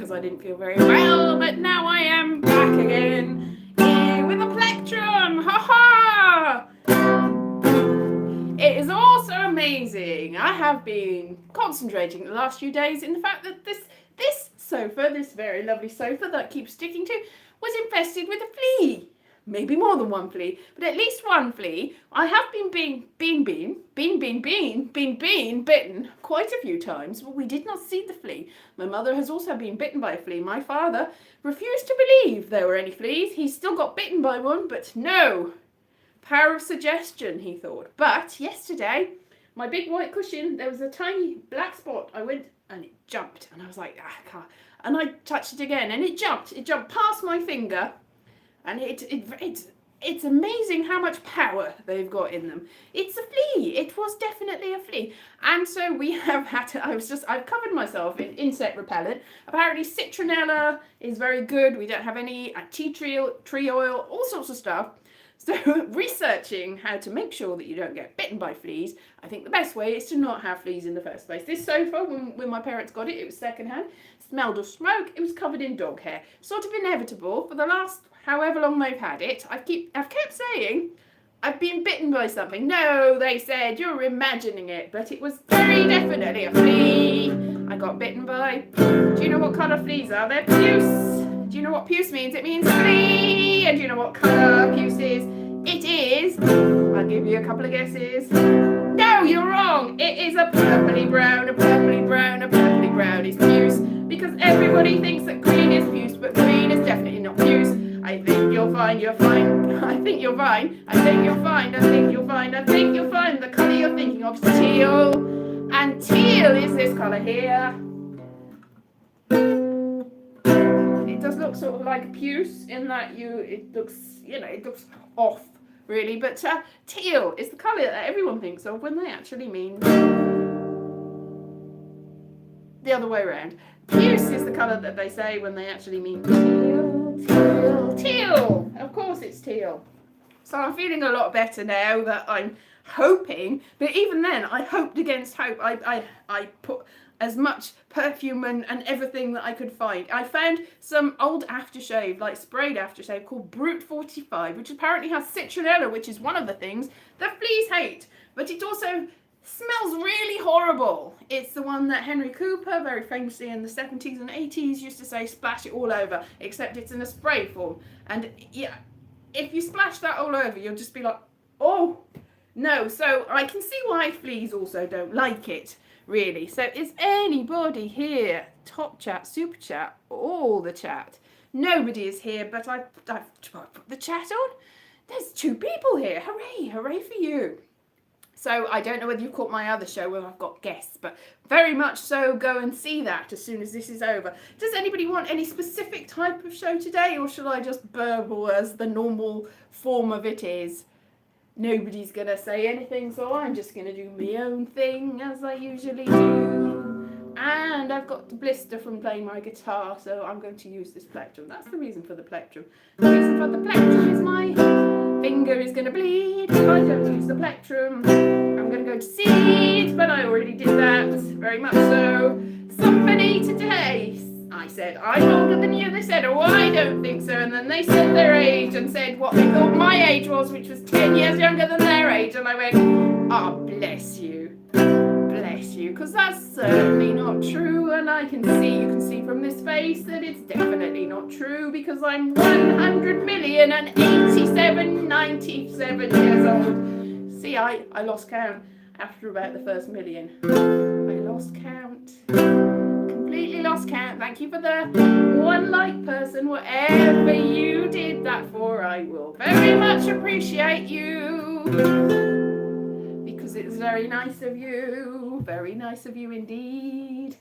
because I didn't feel very well, but now I am back again here with a plectrum. Ha ha! It is also amazing. I have been concentrating the last few days in the fact that this sofa, this very lovely sofa that I keep sticking to, was infested with a flea. Maybe more than one flea, but at least one flea. I have been bitten quite a few times, but we did not see the flea. My mother has also been bitten by a flea. My father refused to believe there were any fleas. He still got bitten by one, but no. Power of suggestion, he thought. But yesterday, my big white cushion, there was a tiny black spot. I went and it jumped, and I was like, I can't. And I touched it again, and it jumped. It jumped past my finger. And it's amazing how much power they've got in them. It's a flea. It was definitely a flea. And so we have had to, I've covered myself in insect repellent. Apparently citronella is very good. We don't have any tea tree oil, all sorts of stuff. So researching how to make sure that you don't get bitten by fleas, I think the best way is to not have fleas in the first place. This sofa, when my parents got it, it was secondhand, smelled of smoke, it was covered in dog hair. Sort of inevitable for the last however long they've had it. I've kept saying, I've been bitten by something. No, they said, you're imagining it, but it was very definitely a flea. I got bitten by, do you know what colour fleas are? They're puce. Do you know what puce means? It means flea. And do you know what colour puce is? It is, I'll give you a couple of guesses. No, you're wrong. It is a purpley brown, a purpley brown, a purpley brown is puce. Because everybody thinks that green is puce, but green is definitely not puce. I think you'll find you're fine. I think you're fine. I think you'll find. I think you'll find. I think you'll find the colour you're thinking of is teal. And teal is this colour here. It does look sort of like puce in that it looks off really, but teal is the colour that everyone thinks of when they actually mean the other way around. Puce is the colour that they say when they actually mean teal. Of course it's teal. So I'm feeling a lot better now that I'm hoping, but even then I hoped against hope. I put as much perfume and everything that I could find. I found some old aftershave, like sprayed aftershave called Brute 45, which apparently has citronella, which is one of the things that fleas hate, but it also smells really horrible. It's the one that Henry Cooper, very famously in the 70s and 80s, used to say splash it all over, except it's in a spray form. And yeah, if you splash that all over, you'll just be like, oh, no. So I can see why fleas also don't like it, really. So is anybody here? Top chat, super chat, all the chat. Nobody is here, but I've put the chat on. There's 2 people here. Hooray, hooray for you. So I don't know whether you've caught my other show where I've got guests, but very much so go and see that as soon as this is over. Does anybody want any specific type of show today, or shall I just burble as the normal form of it is? Nobody's going to say anything, so I'm just going to do my own thing as I usually do. And I've got the blister from playing my guitar, so I'm going to use this plectrum. That's the reason for the plectrum. The reason for the plectrum is my finger is going to bleed if I don't use the plectrum. I'm going to go to seeds, but I already did that, very much so. Somebody today, I said, I'm older than you. They said, oh, I don't think so. And then they said their age and said what they thought my age was, which was 10 years younger than their age. And I went, oh, bless you. Bless you. Because that's certainly not true. And you can see from this face that it's definitely not true, because I'm 100,087,97 years old. See, I lost count after about the first million. I lost count. Completely lost count. Thank you for the 1 like person, whatever you did that for. I will very much appreciate you, because it's very nice of you. Very nice of you indeed.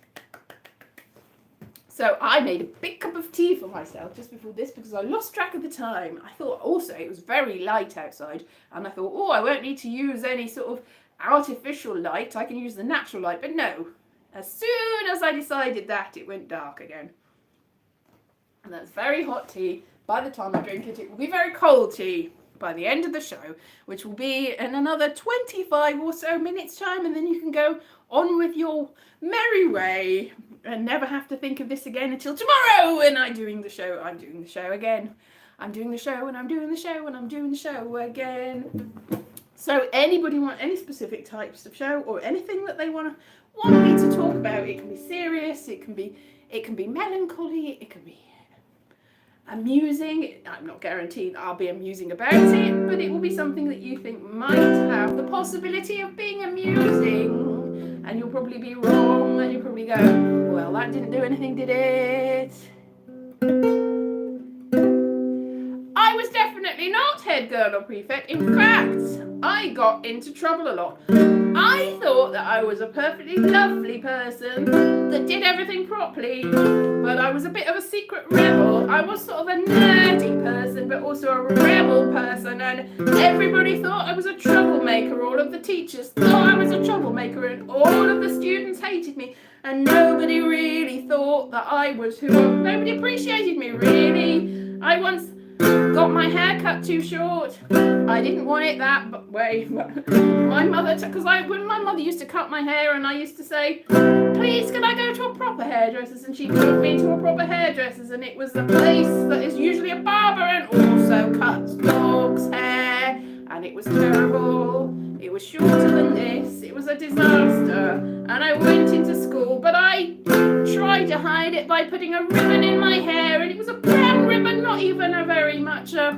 So I made a big cup of tea for myself just before this, because I lost track of the time. I thought also it was very light outside, and I thought, oh, I won't need to use any sort of artificial light. I can use the natural light. But no, as soon as I decided that, it went dark again. And that's very hot tea. By the time I drink it, it will be very cold tea by the end of the show, which will be in another 25 or so minutes time, and then you can go on with your merry way, never have to think of this again until tomorrow when I'm doing the show again. I'm doing the show and I'm doing the show and I'm doing the show again. So anybody want any specific types of show or anything that they want me to talk about? It can be serious, it can be melancholy, it can be amusing. I'm not guaranteed I'll be amusing about it, but it will be something that you think might have the possibility of being amusing, and you'll probably be wrong, and you'll probably go, well, that didn't do anything, did it? I was definitely not head girl or prefect. In fact, I got into trouble a lot. I thought that I was a perfectly lovely person that did everything properly, but I was a bit of a secret rebel. I was sort of a nerdy person, but also a rebel person, and everybody thought I was a troublemaker. All of the teachers thought I was a troublemaker, and all of the students hated me, and nobody really thought that I was nobody appreciated me, really. I once got my hair cut too short. I didn't want it that way, but my mother, when my mother used to cut my hair, and I used to say, please can I go to a proper hairdresser's, and she took me to a proper hairdresser's, and it was the place that is usually a barber and also cuts dogs' hair, and it was terrible. It was shorter than this. It was a disaster, and I went into school, but I tried to hide it by putting a ribbon in my hair, and it was a brown ribbon, not even a very much a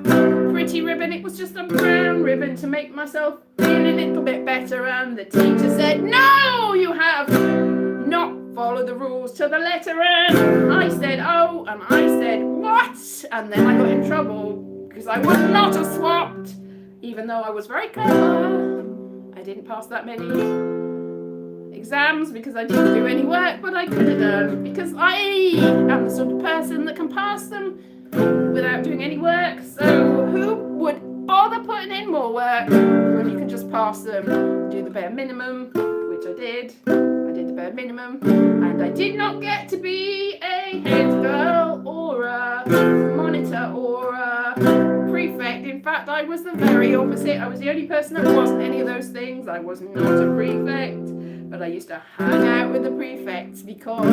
pretty ribbon. It was just a brown ribbon to make myself feel a little bit better, and the teacher said, no, you have not followed the rules to the letter, and I said, oh, and I said, what? And then I got in trouble because I would not have swapped, even though I was very clever. I didn't pass that many exams because I didn't do any work, but I could have done, because I am the sort of person that can pass them without doing any work. So who would bother putting in more work when you can just pass them, do the bare minimum, which I did. I did the bare minimum, and I did not get to be a head girl or a monitor or a prefect. In fact, I was the very opposite. I was the only person that wasn't any of those things. I was not a prefect, but I used to hang out with the prefects because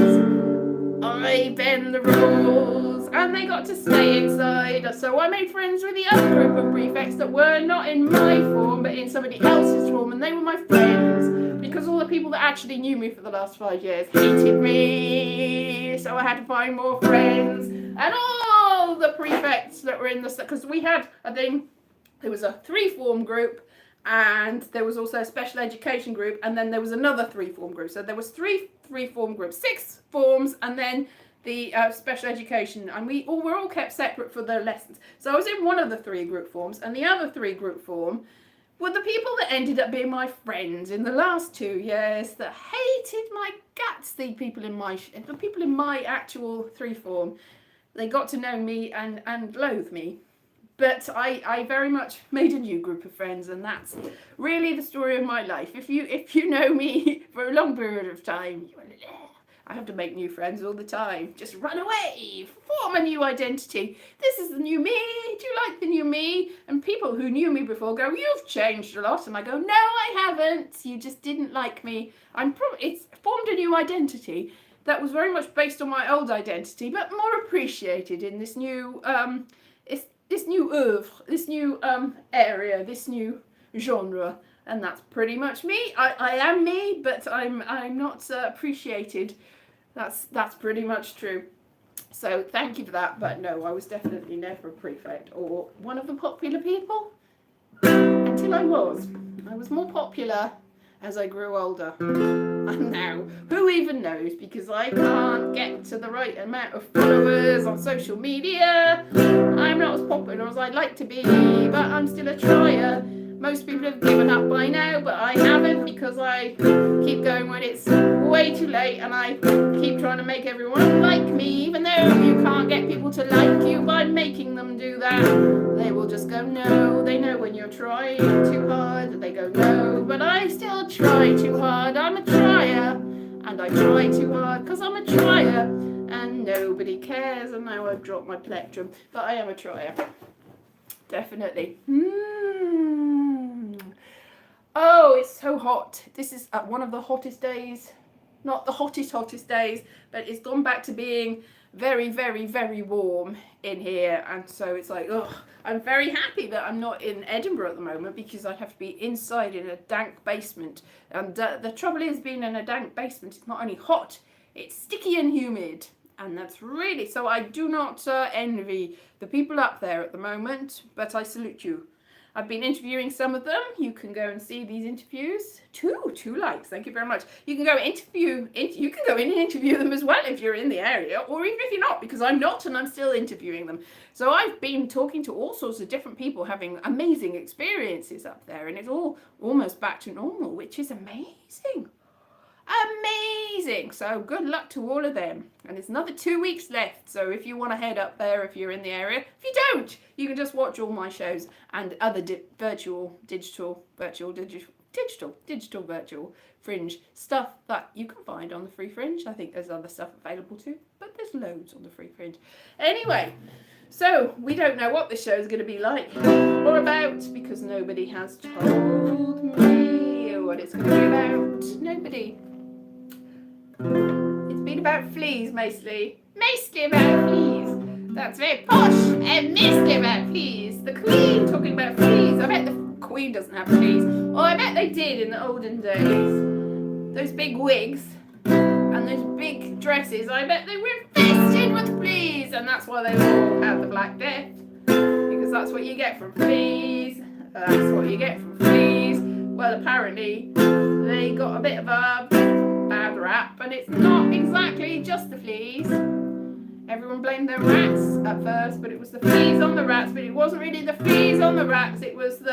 I bend the rules, and they got to stay inside. So I made friends with the other group of prefects that were not in my form, but in somebody else's form, and they were my friends, because all the people that actually knew me for the last 5 years hated me, so I had to find more friends. And all the prefects that were in the, because we had a thing, there was a 3-form group, and there was also a special education group, and then there was another 3-form group. So there was 3-form groups, 6 forms, and then the special education, and we were all kept separate for their lessons. So I was in one of the 3 group forms, and the other 3 group form were the people that ended up being my friends in the last 2 years that hated my guts. The people in my actual 3 form, they got to know me and loathe me. But I very much made a new group of friends, and that's really the story of my life. If you know me for a long period of time, I have to make new friends all the time. Just run away, form a new identity. This is the new me. Do you like the new me? And people who knew me before go, you've changed a lot. And I go, no, I haven't. You just didn't like me. It's formed a new identity that was very much based on my old identity, but more appreciated in this new this new oeuvre, this new area, this new genre, and that's pretty much me. I am me, but I'm not appreciated. That's pretty much true. So thank you for that. But no, I was definitely never a prefect or one of the popular people until I was. I was more popular as I grew older. And now, who even knows? Because I can't get to the right amount of followers on social media. I'm not as popular as I'd like to be, but I'm still a trier. Most people have given up by now, but I haven't, because I keep going when it's way too late, and I keep trying to make everyone like me, even though you can't get people to like you by making them do that. They will just go no. They know when you're trying too hard. They go no, but I still try too hard. I'm a trier, and I try too hard because I'm a trier, and nobody cares. And now I've dropped my plectrum, but I am a trier. Definitely. Oh, it's so hot. This is one of the hottest days not the hottest days, but it's gone back to being very, very, very warm in here. And so it's like, ugh, I'm very happy that I'm not in Edinburgh at the moment, because I'd have to be inside in a dank basement. And the trouble is, being in a dank basement, it's not only hot, it's sticky and humid. And that's really, so I do not envy the people up there at the moment, but I salute you. I've been interviewing some of them. You can go and see these interviews. Two likes. Thank you very much. You can go you can go in and interview them as well if you're in the area, or even if you're not, because I'm not and I'm still interviewing them. So I've been talking to all sorts of different people having amazing experiences up there, and it's all almost back to normal, which is amazing. Amazing. So good luck to all of them. And it's another 2 weeks left. So if you want to head up there, if you're in the area, if you don't, you can just watch all my shows and other digital Fringe stuff that you can find on the Free Fringe. I think there's other stuff available too, but there's loads on the Free Fringe. Anyway, so we don't know what this show is going to be like or about, because nobody has told me what it's going to be about. Nobody. It's been about fleas mostly. Mostly about fleas. That's very posh. And mostly about fleas. The Queen talking about fleas. I bet the Queen doesn't have fleas. Well, I bet they did in the olden days. Those big wigs and those big dresses, I bet they were infested with fleas. And that's why they all had the Black Death. Because that's what you get from fleas. That's what you get from fleas. Well, apparently they got a bit of a bad rap, and it's not exactly just the fleas. Everyone blamed the rats at first, but it was the fleas on the rats, but it wasn't really the fleas on the rats, it was the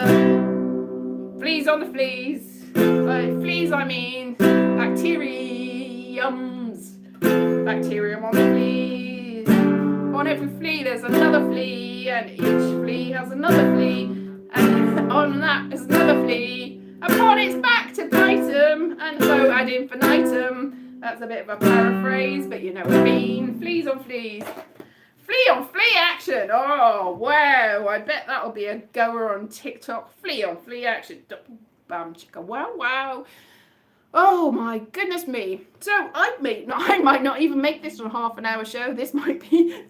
fleas on the fleas. By fleas I mean bacterium on the fleas. On every flea there's another flea, and each flea has another flea, and on that is another flea. Upon its back to bite 'em, and so ad infinitum. That's a bit of a paraphrase, but you know what I mean. Fleas on fleas. Flea on flea action. Oh, wow. I bet that'll be a goer on TikTok. Flea on flea action. Bam, chicka, wow, wow. Oh, my goodness me. So, I might not even make this a half an hour show. This might be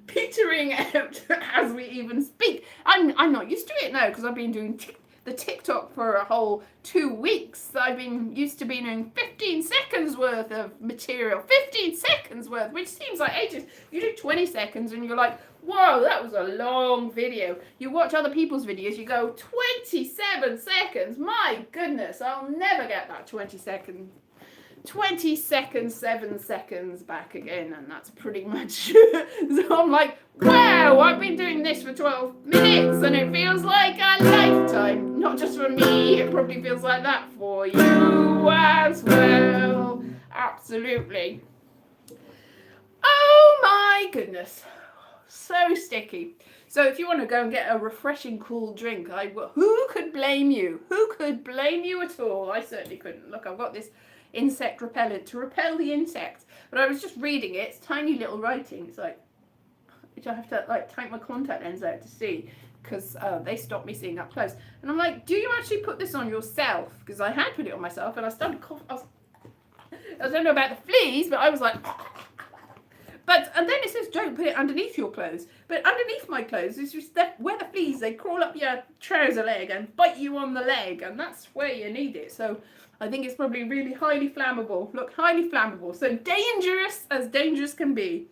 petering out as we even speak. I'm not used to it now, because I've been doing the TikTok for a whole 2 weeks. I've been used to being doing 15 seconds worth of material. 15 seconds worth, which seems like ages. You do 20 seconds and you're like, whoa, that was a long video. You watch other people's videos, you go 27 seconds. My goodness, I'll never get that 20 seconds, 7 seconds back again, and that's pretty much so I'm like, wow, I've been doing this for 12 minutes and it feels like a lifetime. Not just for me, it probably feels like that for you as well. Absolutely. Oh my goodness, so sticky. So if you want to go and get a refreshing cool drink, who could blame you? Who could blame you at all? I certainly couldn't. Look, I've got this insect repellent to repel the insects, but I was just reading it. It's tiny little writing. It's like, which I have to like take my contact lens out to see, because they stopped me seeing up close. And I'm like, do you actually put this on yourself? Because I had put it on myself, and I started coughing. I don't know about the fleas, but I was like, and then it says don't put it underneath your clothes. But underneath my clothes is just where the fleas, they crawl up your trouser leg and bite you on the leg, and that's where you need it. So I think it's probably really highly flammable. Look, highly flammable. So dangerous as dangerous can be.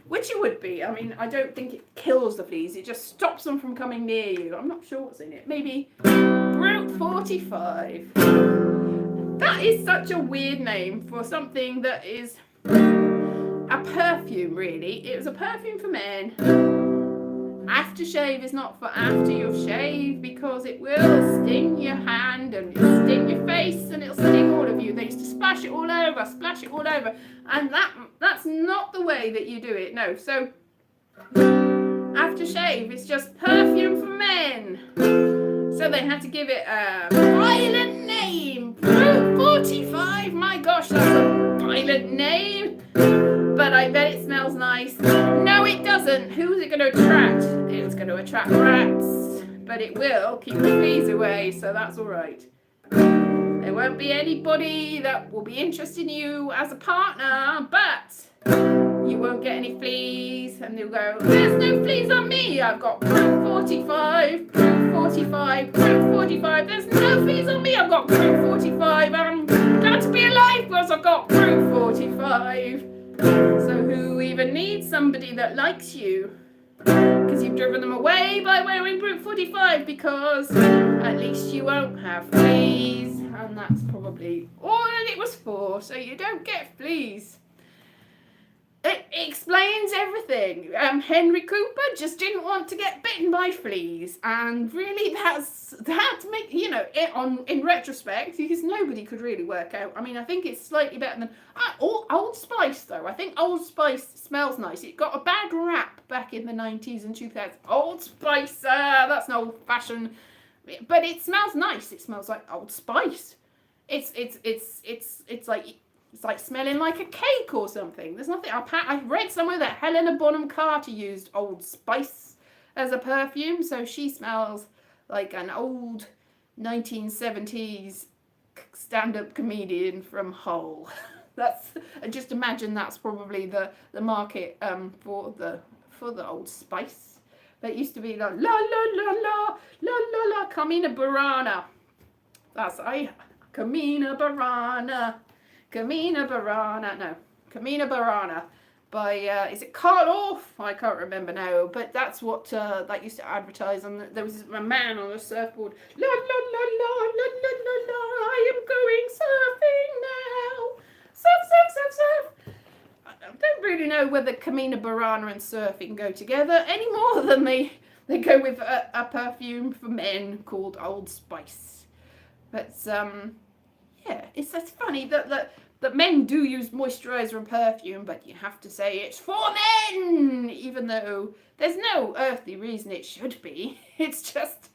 Which it would be. I mean, I don't think it kills the fleas. It just stops them from coming near you. I'm not sure what's in it. Maybe Brute 45. That is such a weird name for something that is a perfume, really. It was a perfume for men. Aftershave is not for after you've shaved, because it will sting your hand and it'll sting your face and it'll sting all of you. They used to splash it all over, and that's not the way that you do it. No. So aftershave is just perfume for men. So they had to give it a violent name. Brute 45. My gosh, that's a violent name. But I bet it smells nice. No, it doesn't. Who's it going to attract? It's going to attract rats. But it will keep the fleas away, so that's all right. It won't be anybody that will be interested in you as a partner, but you won't get any fleas. And they'll go, there's no fleas on me. I've got proof 45, proof 45, proof 45. There's no fleas on me. I've got proof 45. I'm glad to be alive because I've got proof 45. So who even needs somebody that likes you? Because you've driven them away by wearing proof 45, because at least you won't have fleas. And that's probably all it was for, so you don't get fleas. It explains everything. Henry Cooper just didn't want to get bitten by fleas, and really that make in retrospect, because nobody could really work out. I mean, I think it's slightly better than Old Spice though. I think Old Spice smells nice. It got a bad rap back in the 90s and 2000s. Old Spice, that's an old fashioned, but it smells nice. It smells like Old Spice. It's like smelling like a cake or something. There's nothing. I read somewhere that Helena Bonham Carter used Old Spice as a perfume, so she smells like an old 1970s stand-up comedian from Hull. Just imagine that's probably the market for the Old Spice. But it used to be like la la la la la la la Carmina Burana. That's Carmina Burana. Carmina Burana by, is it Carl Orff? I can't remember now, but that's what that used to advertise on. There was a man on a surfboard. La la la la la la la la, I am going surfing now. Surf, surf, surf, surf. I don't really know whether Carmina Burana and surfing go together any more than they go with a perfume for men called Old Spice. But yeah, it's funny that men do use moisturizer and perfume, but you have to say it's for men, even though there's no earthly reason it should be. It's just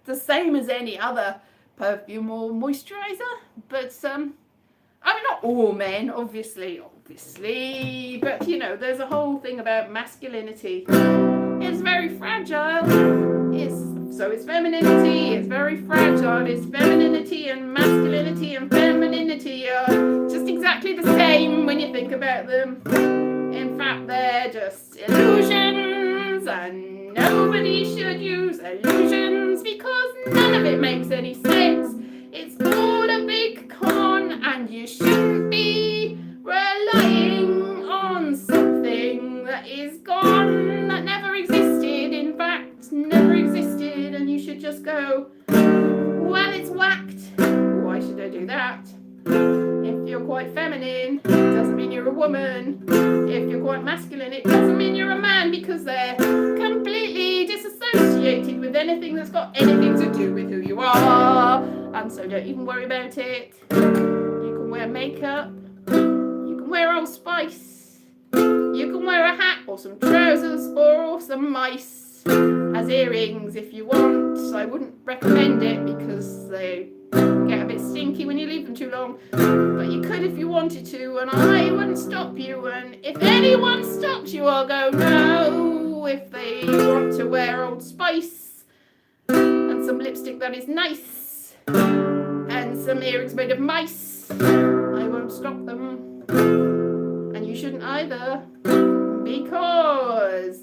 the same as any other perfume or moisturizer. But I mean, not all men, obviously, but there's a whole thing about masculinity. It's very fragile. It's femininity, it's very fragile. It's femininity and masculinity and femininity are just exactly the same when you think about them. In fact, they're just illusions, and nobody should use illusions because none of it makes any sense. It's all a big con, and you shouldn't be relying on something that is gone, that never existed, in fact, never existed, and you should just go, well, it's whacked. Why should I do that? If you're quite feminine, it doesn't mean you're a woman. If you're quite masculine, it doesn't mean you're a man, because they're completely disassociated with anything that's got anything to do with who you are. And so don't even worry about it. You can wear makeup. You can wear Old Spice. You can wear a hat or some trousers or some mice as earrings if you want. I wouldn't recommend it because they get a bit stinky when you leave them too long. But you could if you wanted to, and I wouldn't stop you. And if anyone stops you, I'll go no. If they want to wear Old Spice and some lipstick that is nice and some earrings made of mice, I won't stop them. And you shouldn't either, because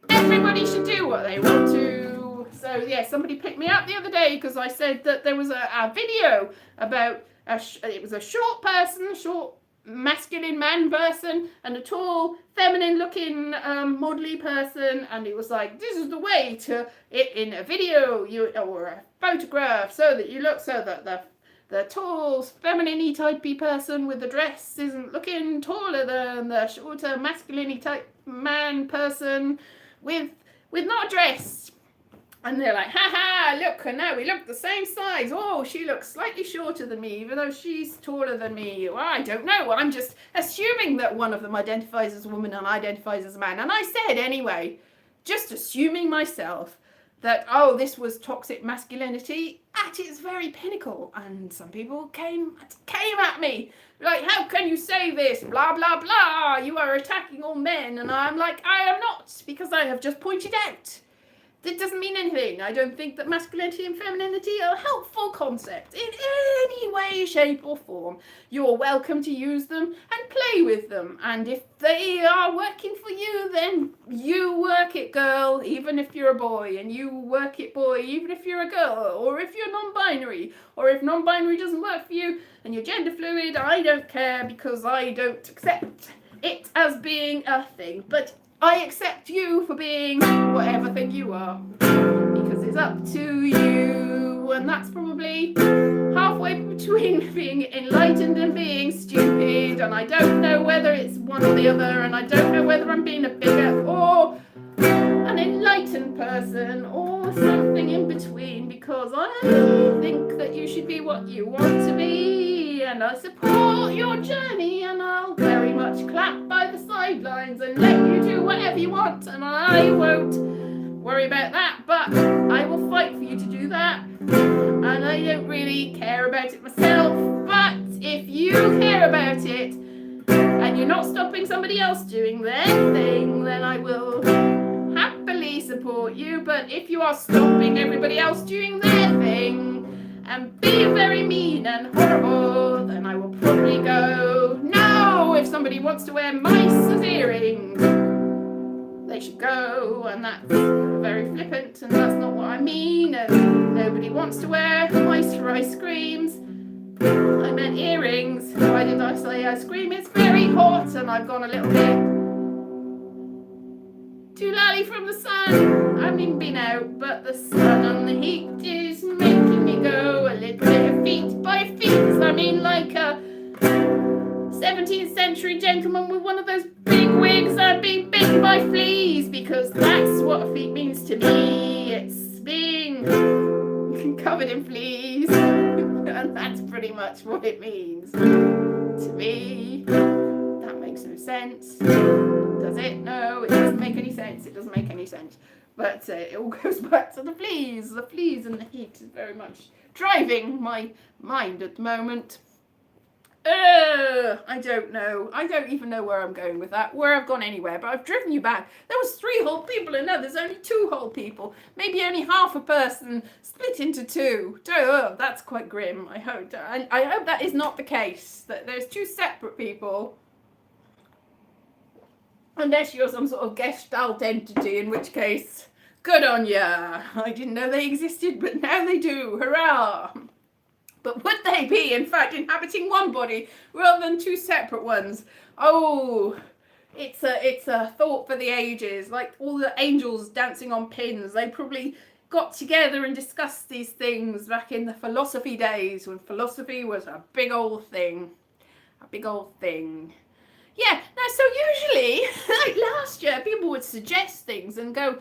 everybody should do what they want to. So yeah, somebody picked me up the other day because I said that there was a video about it was a short masculine man person and a tall feminine looking modelly person, and it was like, this is the way to it in a video or a photograph, so that you look so that the tall feminine typey person with the dress isn't looking taller than the shorter masculine type man person with not a dress. And they're like, haha, look, and now we look the same size. Oh, she looks slightly shorter than me, even though she's taller than me. Well, I don't know. I'm just assuming that one of them identifies as a woman and identifies as a man. And I said, anyway, just assuming myself that, oh, this was toxic masculinity at its very pinnacle. And some people came at me. Like, how can you say this? Blah, blah, blah. You are attacking all men. And I'm like, I am not, because I have just pointed out It doesn't mean anything. I don't think that masculinity and femininity are helpful concepts in any way, shape or form. You're welcome to use them and play with them. And if they are working for you, then you work it, girl, even if you're a boy. And you work it, boy, even if you're a girl. Or if you're non-binary. Or if non-binary doesn't work for you and you're gender fluid, I don't care, because I don't accept it as being a thing. But I accept you for being whatever thing you are, because it's up to you, and that's probably halfway between being enlightened and being stupid, and I don't know whether it's one or the other, and I don't know whether I'm being a bigot or an enlightened person or something in between, because I think that you should be what you want to be, and I support your journey, and I'll very much clap by the sidelines and let you do whatever you want, and I won't worry about that, but I will fight for you to do that, and I don't really care about it myself, but if you care about it and you're not stopping somebody else doing their thing, then I will happily support you. But if you are stopping everybody else doing their thing and being very mean and horrible, then I will probably go, no, if somebody wants to wear mice as earrings, they should go, and that's very flippant, and that's not what I mean, and nobody wants to wear mice for ice creams. I meant earrings. Why did I say ice cream? It's very hot, and I've gone a little bit too lally from the sun. I haven't even been out, but the sun and the heat is making me go a little bit of feet by feet. I mean, like a 17th century gentleman with one of those big wigs and being bitten by fleas, because that's what a feet means to me. It's being covered in fleas, and that's pretty much what it means to me. That makes no sense. Does it? No, it doesn't make any sense. It doesn't make any sense. But it all goes back to the fleas. The fleas and the heat is very much driving my mind at the moment. I don't know. I don't even know where I'm going with that, where I've gone anywhere, but I've driven you back. There was 3 whole people, and now there's only 2 whole people. Maybe only half a person split into 2. Oh, that's quite grim. I hope that is not the case, that there's 2 separate people. Unless you're some sort of gestalt entity, in which case, good on ya. I didn't know they existed, but now they do. Hurrah! But would they be, in fact, inhabiting one body rather than 2 separate ones? Oh, it's a thought for the ages. Like all the angels dancing on pins, they probably got together and discussed these things back in the philosophy days, when philosophy was a big old thing. A big old thing. Yeah, now so usually, like last year, people would suggest things and go,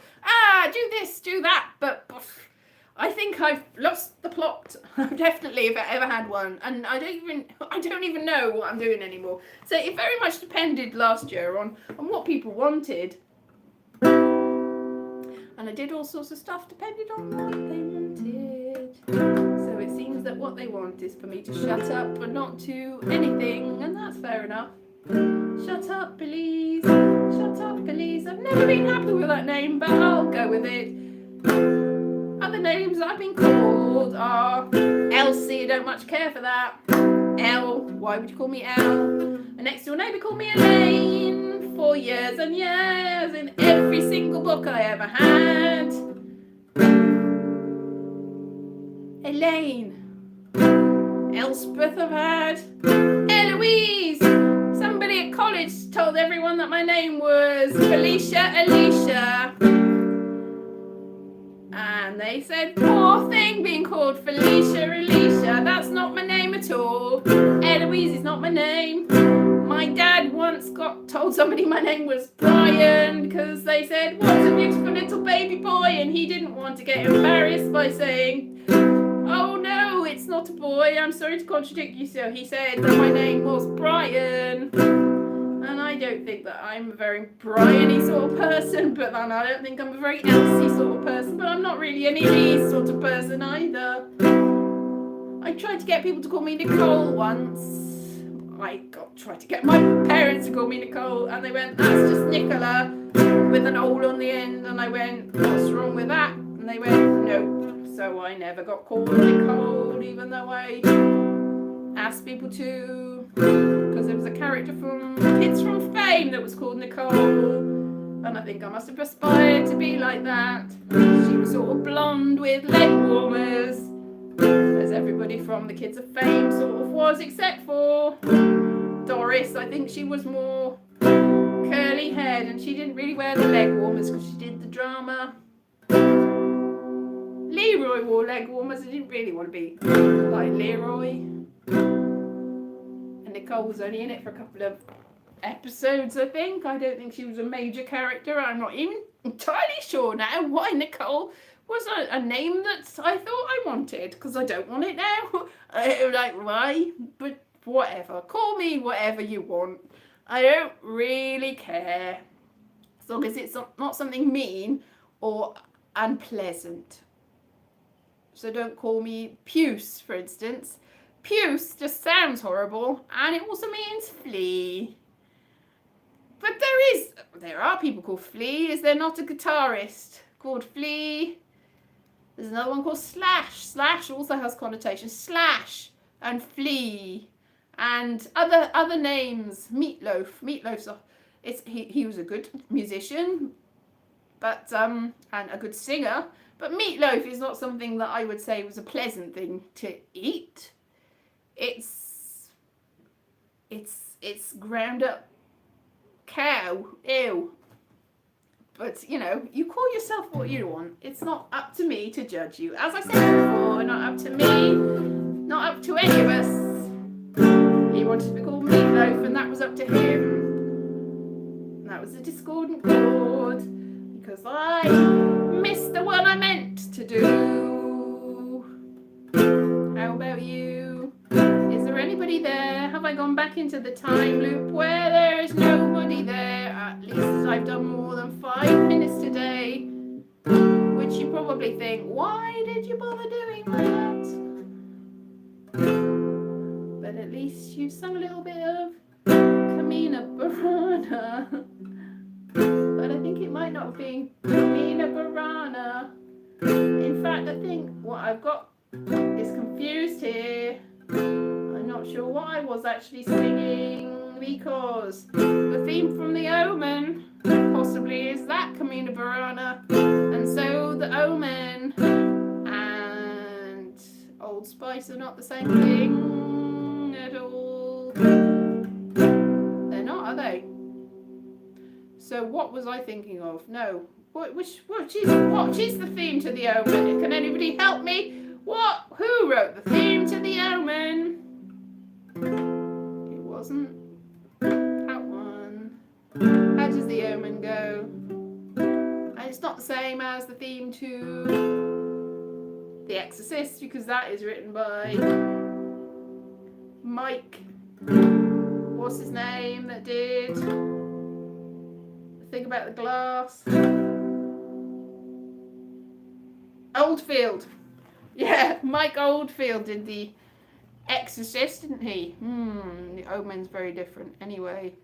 do this, do that, but I think I've lost the plot. Definitely, if I ever had one, and I don't even know what I'm doing anymore. So it very much depended last year on what people wanted, and I did all sorts of stuff depending on what they wanted. So it seems that what they want is for me to shut up and not do anything, and that's fair enough. Shut up, Elise. Shut up, Elise. I've never been happy with that name, but I'll go with it. Other names I've been called are Elsie, don't much care for that. Elle, why would you call me Elle? A next door neighbour called me Elaine for years and years in every single book I ever had. Elaine. Elspeth I've had. Eloise. Somebody at college told everyone that my name was Felicia Alicia. And they said, poor thing being called Felicia Alicia. That's not my name at all. Eloise is not my name. My dad once got told somebody my name was Brian, because they said, what a beautiful little baby boy. And he didn't want to get embarrassed by saying, oh no, it's not a boy. I'm sorry to contradict you. So he said that my name was Brian. And I don't think that I'm a very Brian-y sort of person, but then I don't think I'm a very Elsie sort of person, but I'm not really an Elise sort of person either. I tried to get people to call me Nicole once. I tried to get my parents to call me Nicole, and they went, that's just Nicola with with an hole on the end, and I went, what's wrong with that? And they went, nope. So I never got called Nicole, even though I asked people to, because there was a character from Kids from Fame that was called Nicole, and I think I must have aspired to be like that. She was sort of blonde with leg warmers, as everybody from the Kids of Fame sort of was, except for Doris. I think she was more curly haired, and she didn't really wear the leg warmers because she did the drama. Leroy wore leg warmers. I didn't really want to be like Leroy. And Nicole was only in it for a couple of episodes, I think. I don't think she was a major character. I'm not even entirely sure now why Nicole was a name that I thought I wanted, because I don't want it now. Like, why? But whatever. Call me whatever you want. I don't really care, as long as it's not something mean or unpleasant. So don't call me Puce, for instance. Puce just sounds horrible, and it also means flea. But there are people called Flea. Is there not a guitarist called Flea? There's another one called Slash. Slash also has connotations. Slash and Flea and other names. Meatloaf. Meatloaf's he was a good musician, but and a good singer. But meatloaf is not something that I would say was a pleasant thing to eat. It's ground up cow. Ew. But, you know, you call yourself what you want. It's not up to me to judge you. As I said before, not up to me, not up to any of us. He wanted to be called Meatloaf, and that was up to him. And that was a discordant chord, because I missed the one I meant to do. How about you? Is there anybody there? Have I gone back into the time loop where there is nobody there? At least I've done more than 5 minutes today, which you probably think, why did you bother doing that? But at least you sung a little bit of Camina Burana. But I think it might not have been Camina Burana. In fact, I think what I've got is confused here. I'm not sure what I was actually singing, because the theme from The Omen possibly is that Camina Burana, and so The Omen and Old Spice are not the same thing at all. They're not, are they? So what was I thinking of? No. What is the theme to The Omen? Can anybody help me? Who wrote the theme to The Omen? It wasn't that one. How does The Omen go? And it's not the same as the theme to The Exorcist, because that is written by Mike. What's his name that did the thing about the glass? Oldfield. Yeah, Mike Oldfield did The Exorcist, didn't he? The Omen's very different. Anyway,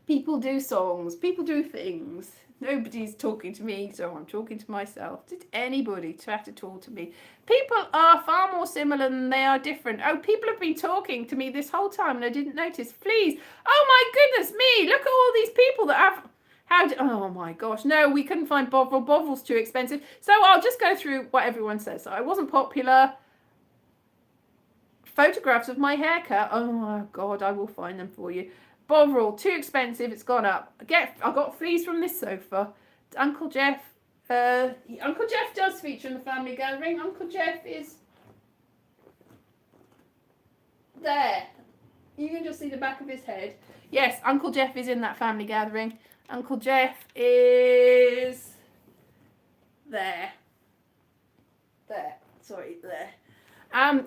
people do songs, people do things. Nobody's talking to me, so I'm talking to myself. Did anybody try to talk to me? People are far more similar than they are different. Oh, people have been talking to me this whole time and I didn't notice. Fleas. Oh my goodness me, look at all these people that have... oh my gosh, no, we couldn't find Bovril. Bovril's too expensive. So I'll just go through what everyone says. So I wasn't popular. Photographs of my haircut. Oh my God, I will find them for you. Bovril, too expensive. It's gone up. I got fleas from this sofa. Uncle Jeff. Uncle Jeff does feature in the family gathering. Uncle Jeff is there. You can just see the back of his head. Yes, Uncle Jeff is in that family gathering. Uncle Jeff is there. There.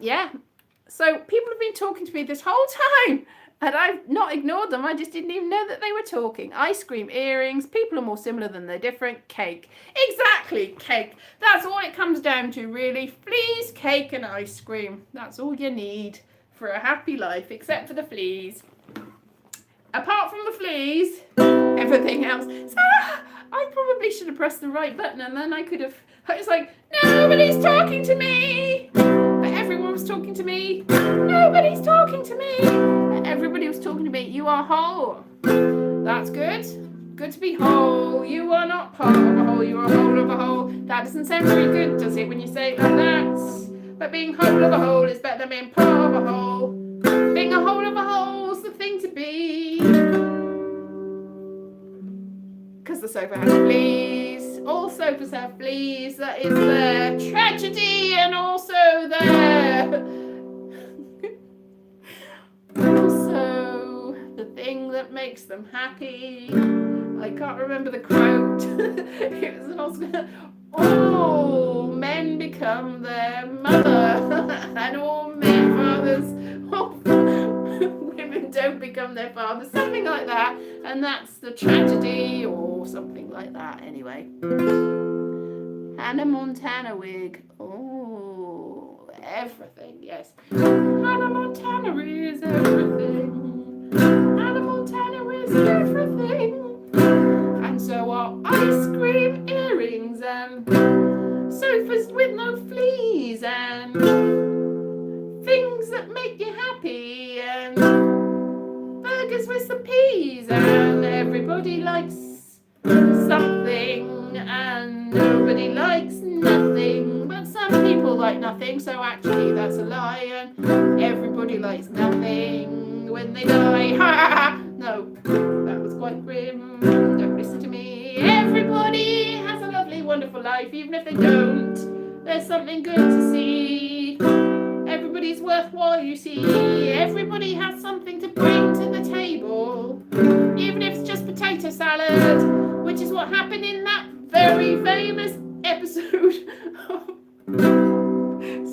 Yeah. So people have been talking to me this whole time, and I've not ignored them. I just didn't even know that they were talking. Ice cream, earrings. People are more similar than they're different. Cake. Exactly, cake. That's all it comes down to, really. Fleas, cake, and ice cream. That's all you need for a happy life, except for the fleas. Apart from the fleas, everything else. So, probably should have pressed the right button, and then I was like, nobody's talking to me. But everyone was talking to me. Nobody's talking to me. But everybody was talking to me. You are whole. That's good. Good to be whole. You are not part of a whole. You are whole of a whole. That doesn't sound very good, does it, when you say it like that? But being whole of a whole is better than being part of a whole. Being a whole of a whole's the thing to be. Because the sofa has fleas. All sofas have fleas. That is their tragedy, and also their also the thing that makes them happy. I can't remember the quote. It was an Oscar. All men become their mother, and all men fathers. Women don't become their fathers, something like that, and that's the tragedy, or something like that. Anyway, Hannah Montana wig. Oh, everything. Yes, Hannah Montana is everything. Hannah Montana is everything. And so are ice cream earrings and sofas with no fleas and things that make you happy and burgers with some peas, and everybody likes something and nobody likes nothing, but some people like nothing, so actually that's a lie, and everybody likes nothing when they die. Ha! No, that was quite grim. Don't listen to me. Everybody has a lovely, wonderful life, even if they don't. There's something good to see. Everybody's worthwhile, you see. Everybody has something to bring to the table, even if it's just potato salad, which is what happened in that very famous episode of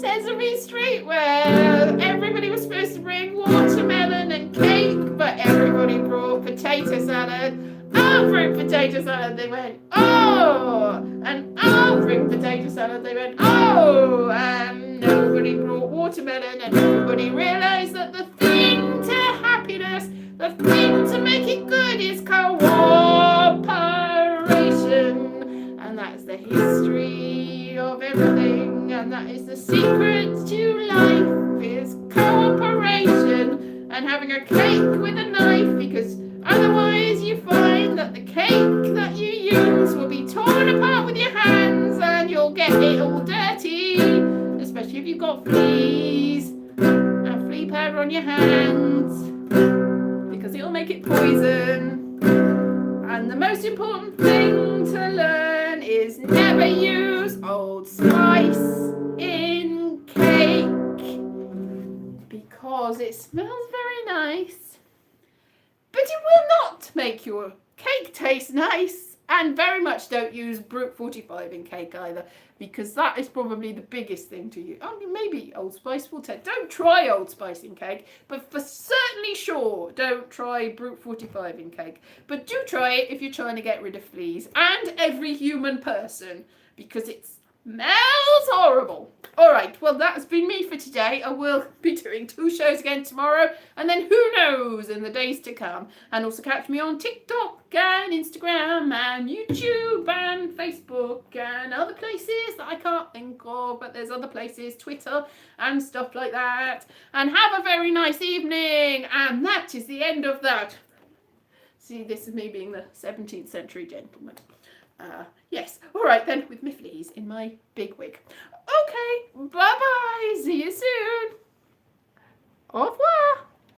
Sesame Street, where everybody was supposed to bring watermelon and cake, but everybody brought potato salad. I'll bring potato salad, they went, oh! And I'll bring potato salad, they went, oh! And nobody brought watermelon, and everybody realised that the thing to happiness, the thing to make it good is cooperation. And that's the history of everything, and that is the secret to life, is cooperation and having a cake with a knife, because otherwise you find that the cake that you use will be torn apart with your hands and you'll get it all dirty, especially if you've got fleas and flea powder on your hands, because it'll make it poison. And the most important thing to learn is never use Old Spice in cake, because it smells very nice, but it will not make your cake taste nice. And very much don't use Brute 45 in cake either, because that is probably the biggest thing to use. I mean, maybe Old Spice will take. Don't try Old Spice in cake, but for certainly sure, don't try Brute 45 in cake. But do try it if you're trying to get rid of fleas and every human person, because it smells horrible. All right, well, that's been me for today. I will be doing 2 shows again tomorrow, and then who knows in the days to come. And also catch me on TikTok and Instagram and YouTube and Facebook and other places that I can't think of, but there's other places, Twitter and stuff like that. And have a very nice evening. And that is the end of that. See, this is me being the 17th century gentleman. Yes, all right then, with my fleas in my big wig. Okay, bye-bye, see you soon. Au revoir.